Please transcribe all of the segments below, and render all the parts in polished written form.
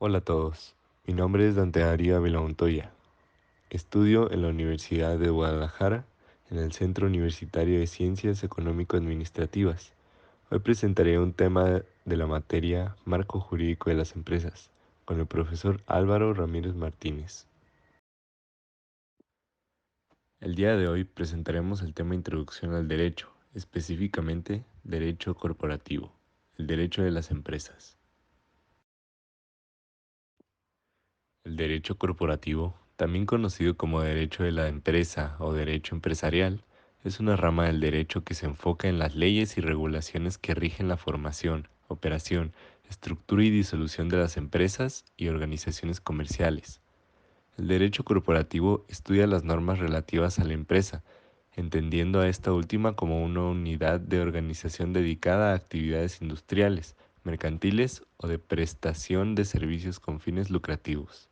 Hola a todos, mi nombre es Dante Darío Ávila Montoya. Estudio en la Universidad de Guadalajara, en el Centro Universitario de Ciencias Económico-Administrativas. Hoy presentaré un tema de la materia Marco Jurídico de las Empresas, con el profesor Álvaro Ramírez Martínez. El día de hoy presentaremos el tema Introducción al Derecho, específicamente Derecho Corporativo, el derecho de las empresas. El derecho corporativo, también conocido como derecho de la empresa o derecho empresarial, es una rama del derecho que se enfoca en las leyes y regulaciones que rigen la formación, operación, estructura y disolución de las empresas y organizaciones comerciales. El derecho corporativo estudia las normas relativas a la empresa, entendiendo a esta última como una unidad de organización dedicada a actividades industriales, mercantiles o de prestación de servicios con fines lucrativos.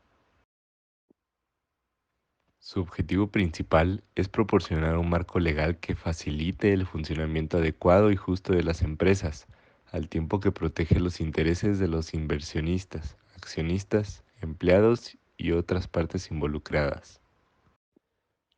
Su objetivo principal es proporcionar un marco legal que facilite el funcionamiento adecuado y justo de las empresas, al tiempo que protege los intereses de los inversionistas, accionistas, empleados y otras partes involucradas.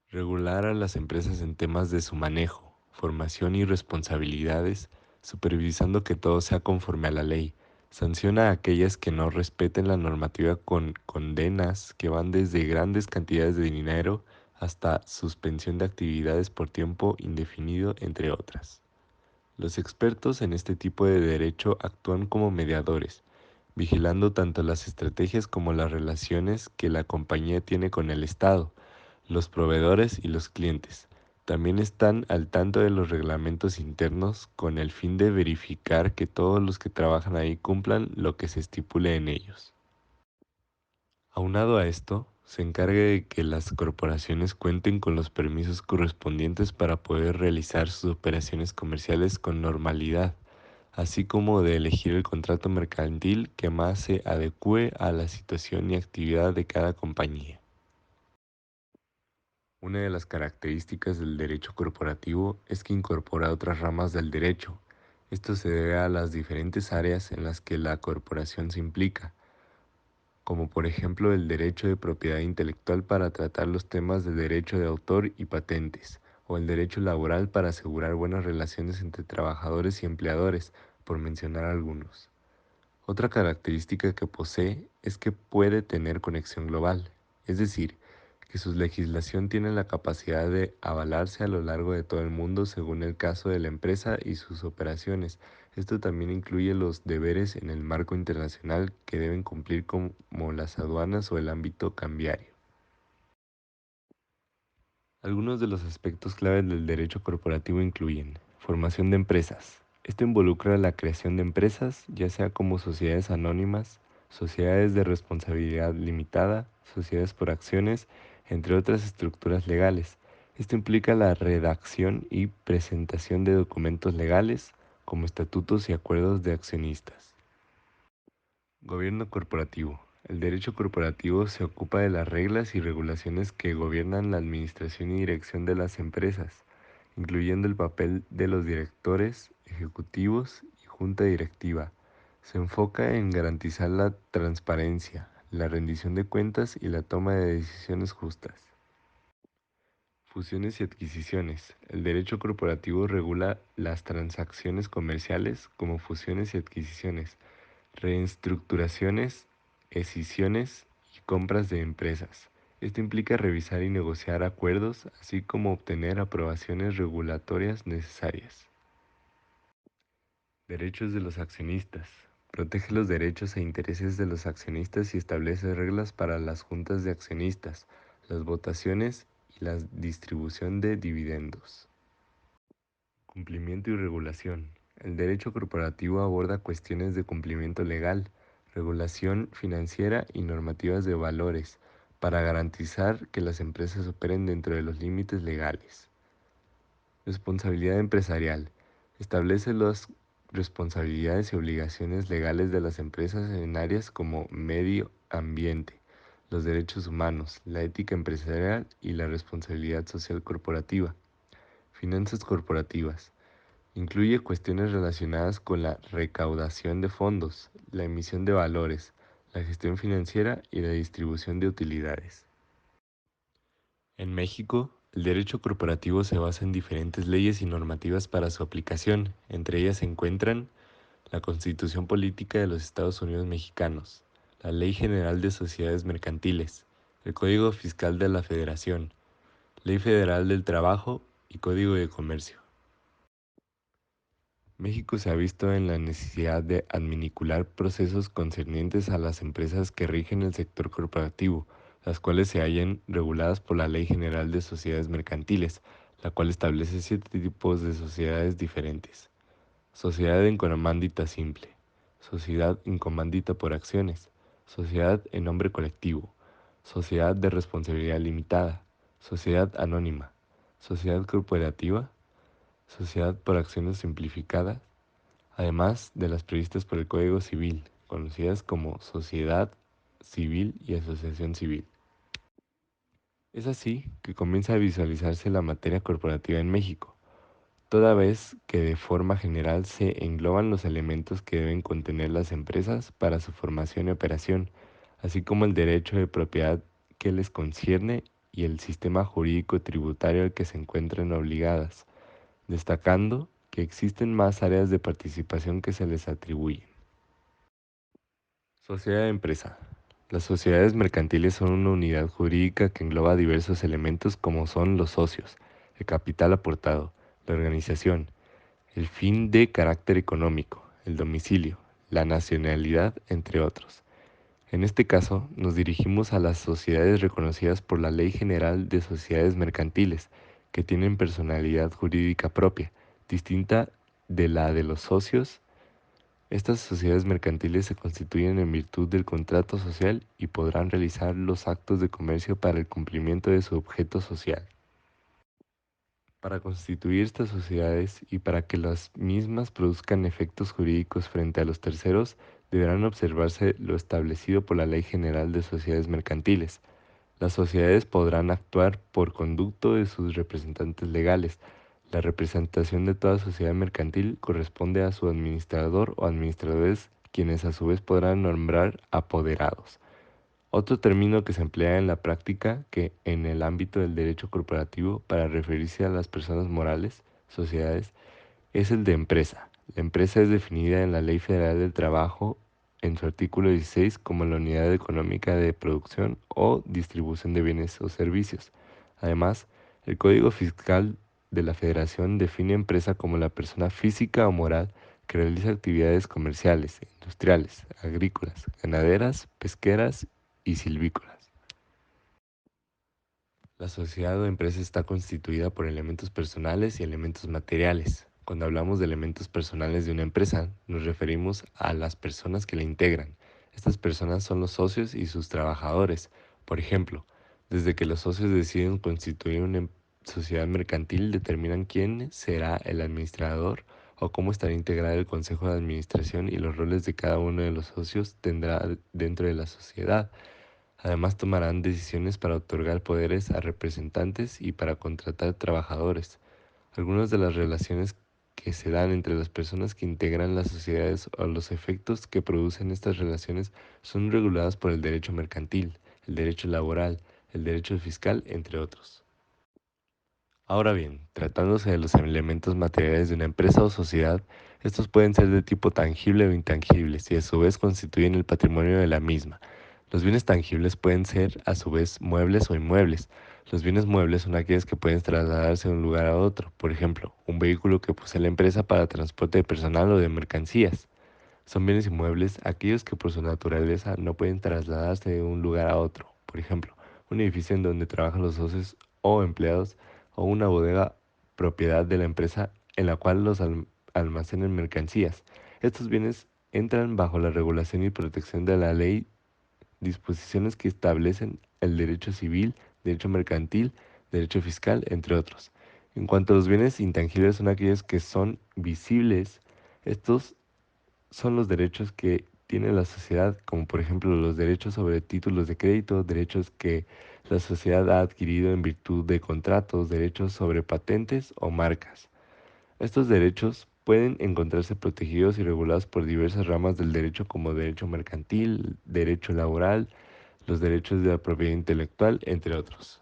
Regular a las empresas en temas de su manejo, formación y responsabilidades, supervisando que todo sea conforme a la ley. Sanciona a aquellas que no respeten la normativa con condenas que van desde grandes cantidades de dinero hasta suspensión de actividades por tiempo indefinido, entre otras. Los expertos en este tipo de derecho actúan como mediadores, vigilando tanto las estrategias como las relaciones que la compañía tiene con el Estado, los proveedores y los clientes. También están al tanto de los reglamentos internos con el fin de verificar que todos los que trabajan ahí cumplan lo que se estipule en ellos. Aunado a esto, se encarga de que las corporaciones cuenten con los permisos correspondientes para poder realizar sus operaciones comerciales con normalidad, así como de elegir el contrato mercantil que más se adecue a la situación y actividad de cada compañía. Una de las características del derecho corporativo es que incorpora otras ramas del derecho. Esto se debe a las diferentes áreas en las que la corporación se implica, como por ejemplo el derecho de propiedad intelectual para tratar los temas de derecho de autor y patentes, o el derecho laboral para asegurar buenas relaciones entre trabajadores y empleadores, por mencionar algunos. Otra característica que posee es que puede tener conexión global, es decir, que su legislación tiene la capacidad de avalarse a lo largo de todo el mundo según el caso de la empresa y sus operaciones. Esto también incluye los deberes en el marco internacional que deben cumplir como las aduanas o el ámbito cambiario. Algunos de los aspectos claves del derecho corporativo incluyen formación de empresas. Esto involucra la creación de empresas, ya sea como sociedades anónimas, sociedades de responsabilidad limitada, sociedades por acciones, entre otras estructuras legales. Esto implica la redacción y presentación de documentos legales, como estatutos y acuerdos de accionistas. Gobierno corporativo. El derecho corporativo se ocupa de las reglas y regulaciones que gobiernan la administración y dirección de las empresas, incluyendo el papel de los directores, ejecutivos y junta directiva. Se enfoca en garantizar la transparencia, la rendición de cuentas y la toma de decisiones justas. Fusiones y adquisiciones. El derecho corporativo regula las transacciones comerciales como fusiones y adquisiciones, reestructuraciones, escisiones y compras de empresas. Esto implica revisar y negociar acuerdos, así como obtener aprobaciones regulatorias necesarias. Derechos de los accionistas. Protege los derechos e intereses de los accionistas y establece reglas para las juntas de accionistas, las votaciones y la distribución de dividendos. Cumplimiento y regulación. El derecho corporativo aborda cuestiones de cumplimiento legal, regulación financiera y normativas de valores para garantizar que las empresas operen dentro de los límites legales. Responsabilidad empresarial. Establece las responsabilidades y obligaciones legales de las empresas en áreas como medio ambiente, los derechos humanos, la ética empresarial y la responsabilidad social corporativa. Finanzas corporativas. Incluye cuestiones relacionadas con la recaudación de fondos, la emisión de valores, la gestión financiera y la distribución de utilidades. En México, el derecho corporativo se basa en diferentes leyes y normativas para su aplicación. Entre ellas se encuentran la Constitución Política de los Estados Unidos Mexicanos, la Ley General de Sociedades Mercantiles, el Código Fiscal de la Federación, Ley Federal del Trabajo y Código de Comercio. México se ha visto en la necesidad de adminicular procesos concernientes a las empresas que rigen el sector corporativo, las cuales se hallan reguladas por la Ley General de Sociedades Mercantiles, la cual establece 7 tipos de sociedades diferentes. Sociedad en comandita simple, sociedad en comandita por acciones, sociedad en nombre colectivo, sociedad de responsabilidad limitada, sociedad anónima, sociedad corporativa, sociedad por acciones simplificadas, además de las previstas por el Código Civil, conocidas como sociedad civil y asociación civil. Es así que comienza a visualizarse la materia corporativa en México, toda vez que de forma general se engloban los elementos que deben contener las empresas para su formación y operación, así como el derecho de propiedad que les concierne y el sistema jurídico tributario al que se encuentran obligadas, destacando que existen más áreas de participación que se les atribuyen. Sociedad de empresa. Las sociedades mercantiles son una unidad jurídica que engloba diversos elementos como son los socios, el capital aportado, la organización, el fin de carácter económico, el domicilio, la nacionalidad, entre otros. En este caso, nos dirigimos a las sociedades reconocidas por la Ley General de Sociedades Mercantiles, que tienen personalidad jurídica propia, distinta de la de los socios. Estas sociedades mercantiles se constituyen en virtud del contrato social y podrán realizar los actos de comercio para el cumplimiento de su objeto social. Para constituir estas sociedades y para que las mismas produzcan efectos jurídicos frente a los terceros, deberán observarse lo establecido por la Ley General de Sociedades Mercantiles. Las sociedades podrán actuar por conducto de sus representantes legales. La representación de toda sociedad mercantil corresponde a su administrador o administradores, quienes a su vez podrán nombrar apoderados. Otro término que se emplea en la práctica que en el ámbito del derecho corporativo para referirse a las personas morales, sociedades, es el de empresa. La empresa es definida en la Ley Federal del Trabajo en su artículo 16 como la unidad económica de producción o distribución de bienes o servicios. Además, el Código Fiscal de la Federación define empresa como la persona física o moral que realiza actividades comerciales, industriales, agrícolas, ganaderas, pesqueras y silvícolas. La sociedad o empresa está constituida por elementos personales y elementos materiales. Cuando hablamos de elementos personales de una empresa, nos referimos a las personas que la integran. Estas personas son los socios y sus trabajadores. Por ejemplo, desde que los socios deciden constituir una sociedad mercantil, determinan quién será el administrador o cómo estará integrado el consejo de administración y los roles de cada uno de los socios tendrá dentro de la sociedad. Además, tomarán decisiones para otorgar poderes a representantes y para contratar trabajadores. Algunas de las relaciones que se dan entre las personas que integran las sociedades o los efectos que producen estas relaciones son reguladas por el derecho mercantil, el derecho laboral, el derecho fiscal, entre otros. Ahora bien, tratándose de los elementos materiales de una empresa o sociedad, estos pueden ser de tipo tangible o intangibles y a su vez constituyen el patrimonio de la misma. Los bienes tangibles pueden ser a su vez muebles o inmuebles. Los bienes muebles son aquellos que pueden trasladarse de un lugar a otro, por ejemplo, un vehículo que posee la empresa para transporte de personal o de mercancías. Son bienes inmuebles aquellos que por su naturaleza no pueden trasladarse de un lugar a otro, por ejemplo, un edificio en donde trabajan los socios o empleados o una bodega propiedad de la empresa en la cual los almacenan mercancías. Estos bienes entran bajo la regulación y protección de la ley, disposiciones que establecen el derecho civil, derecho mercantil, derecho fiscal, entre otros. En cuanto a los bienes intangibles, son aquellos que son visibles. Estos son los derechos que tiene la sociedad, como por ejemplo los derechos sobre títulos de crédito, derechos que la sociedad ha adquirido en virtud de contratos, derechos sobre patentes o marcas. Estos derechos pueden pueden encontrarse protegidos y regulados por diversas ramas del derecho como derecho mercantil, derecho laboral, los derechos de la propiedad intelectual, entre otros.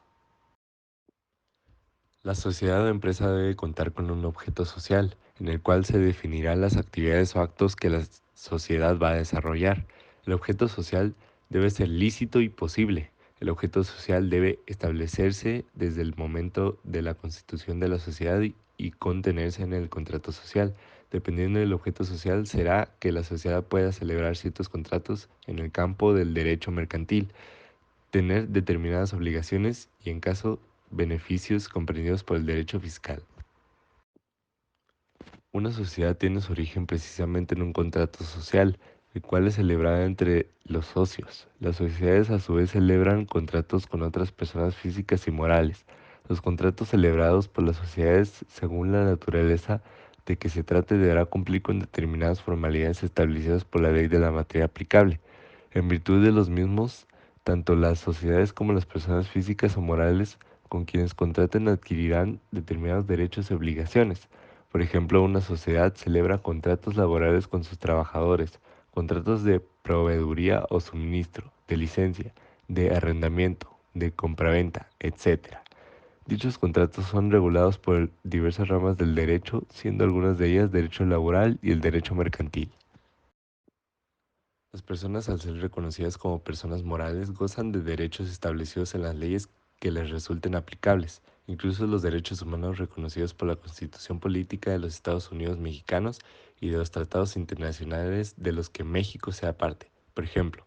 La sociedad o empresa debe contar con un objeto social, en el cual se definirán las actividades o actos que la sociedad va a desarrollar. El objeto social debe ser lícito y posible. El objeto social debe establecerse desde el momento de la constitución de la sociedad y contenerse en el contrato social. Dependiendo del objeto social, será que la sociedad pueda celebrar ciertos contratos en el campo del derecho mercantil, tener determinadas obligaciones y, en caso, beneficios comprendidos por el derecho fiscal. Una sociedad tiene su origen precisamente en un contrato social, el cual es celebrado entre los socios. Las sociedades a su vez celebran contratos con otras personas físicas y morales. Los contratos celebrados por las sociedades, según la naturaleza de que se trate, deberá cumplir con determinadas formalidades establecidas por la ley de la materia aplicable. En virtud de los mismos, tanto las sociedades como las personas físicas o morales con quienes contraten adquirirán determinados derechos y obligaciones. Por ejemplo, una sociedad celebra contratos laborales con sus trabajadores, contratos de proveeduría o suministro, de licencia, de arrendamiento, de compraventa, etc. Dichos contratos son regulados por diversas ramas del derecho, siendo algunas de ellas derecho laboral y el derecho mercantil. Las personas, al ser reconocidas como personas morales, gozan de derechos establecidos en las leyes que les resulten aplicables, incluso los derechos humanos reconocidos por la Constitución Política de los Estados Unidos Mexicanos y de los tratados internacionales de los que México sea parte. Por ejemplo,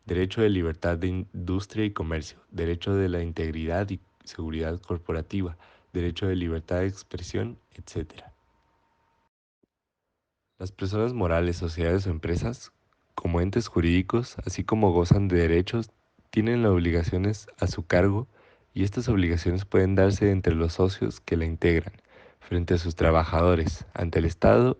derecho de libertad de industria y comercio, derecho de la integridad y seguridad corporativa, derecho de libertad de expresión, etc. Las personas morales, sociedades o empresas, como entes jurídicos, así como gozan de derechos, tienen las obligaciones a su cargo, y estas obligaciones pueden darse entre los socios que la integran, frente a sus trabajadores, ante el Estado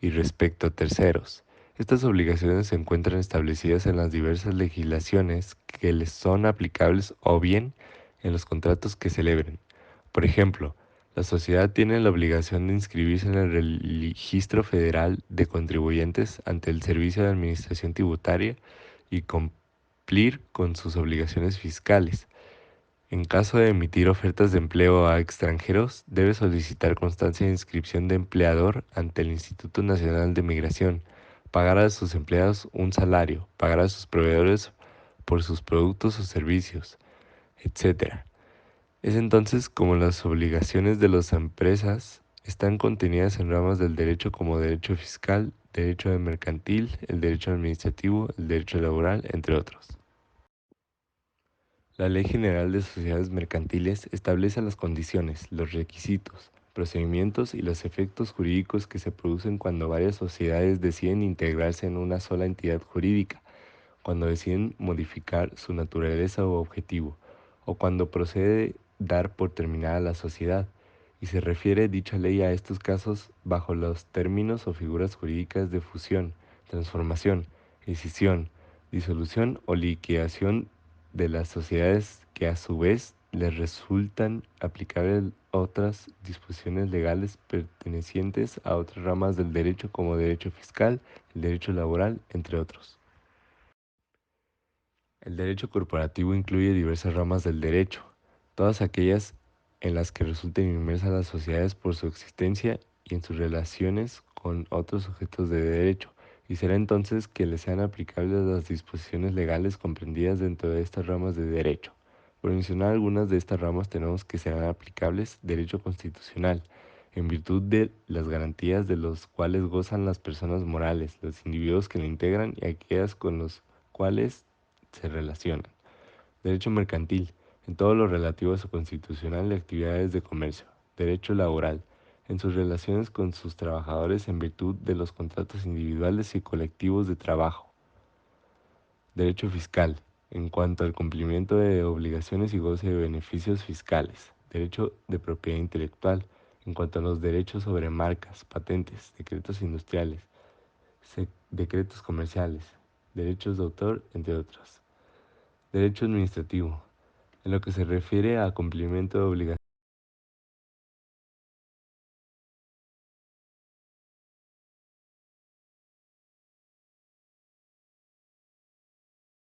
y respecto a terceros. Estas obligaciones se encuentran establecidas en las diversas legislaciones que les son aplicables o bien en los contratos que celebren. Por ejemplo, la sociedad tiene la obligación de inscribirse en el Registro Federal de Contribuyentes ante el Servicio de Administración Tributaria y cumplir con sus obligaciones fiscales. En caso de emitir ofertas de empleo a extranjeros, debe solicitar constancia de inscripción de empleador ante el Instituto Nacional de Migración, pagar a sus empleados un salario, pagar a sus proveedores por sus productos o servicios, etc. Es entonces como las obligaciones de las empresas están contenidas en ramas del derecho como derecho fiscal, derecho mercantil, el derecho administrativo, el derecho laboral, entre otros. La Ley General de Sociedades Mercantiles establece las condiciones, los requisitos, procedimientos y los efectos jurídicos que se producen cuando varias sociedades deciden integrarse en una sola entidad jurídica, cuando deciden modificar su naturaleza o objetivo, o cuando procede dar por terminada la sociedad, y se refiere dicha ley a estos casos bajo los términos o figuras jurídicas de fusión, transformación, escisión, disolución o liquidación de las sociedades, que a su vez les resultan aplicables otras disposiciones legales pertenecientes a otras ramas del derecho como derecho fiscal, el derecho laboral, entre otros. El derecho corporativo incluye diversas ramas del derecho, todas aquellas en las que resulten inmersas las sociedades por su existencia y en sus relaciones con otros sujetos de derecho, y será entonces que les sean aplicables las disposiciones legales comprendidas dentro de estas ramas de derecho. Por mencionar algunas de estas ramas tenemos que serán aplicables derecho constitucional, en virtud de las garantías de los cuales gozan las personas morales, los individuos que la integran y aquellas con los cuales se relacionan. Derecho mercantil, en todo lo relativo a su constitucional y actividades de comercio. Derecho laboral, en sus relaciones con sus trabajadores en virtud de los contratos individuales y colectivos de trabajo. Derecho fiscal, en cuanto al cumplimiento de obligaciones y goce de beneficios fiscales. Derecho de propiedad intelectual, en cuanto a los derechos sobre marcas, patentes, decretos industriales, decretos comerciales, derechos de autor, entre otros. Derecho administrativo, en lo que se refiere a cumplimiento de obligaciones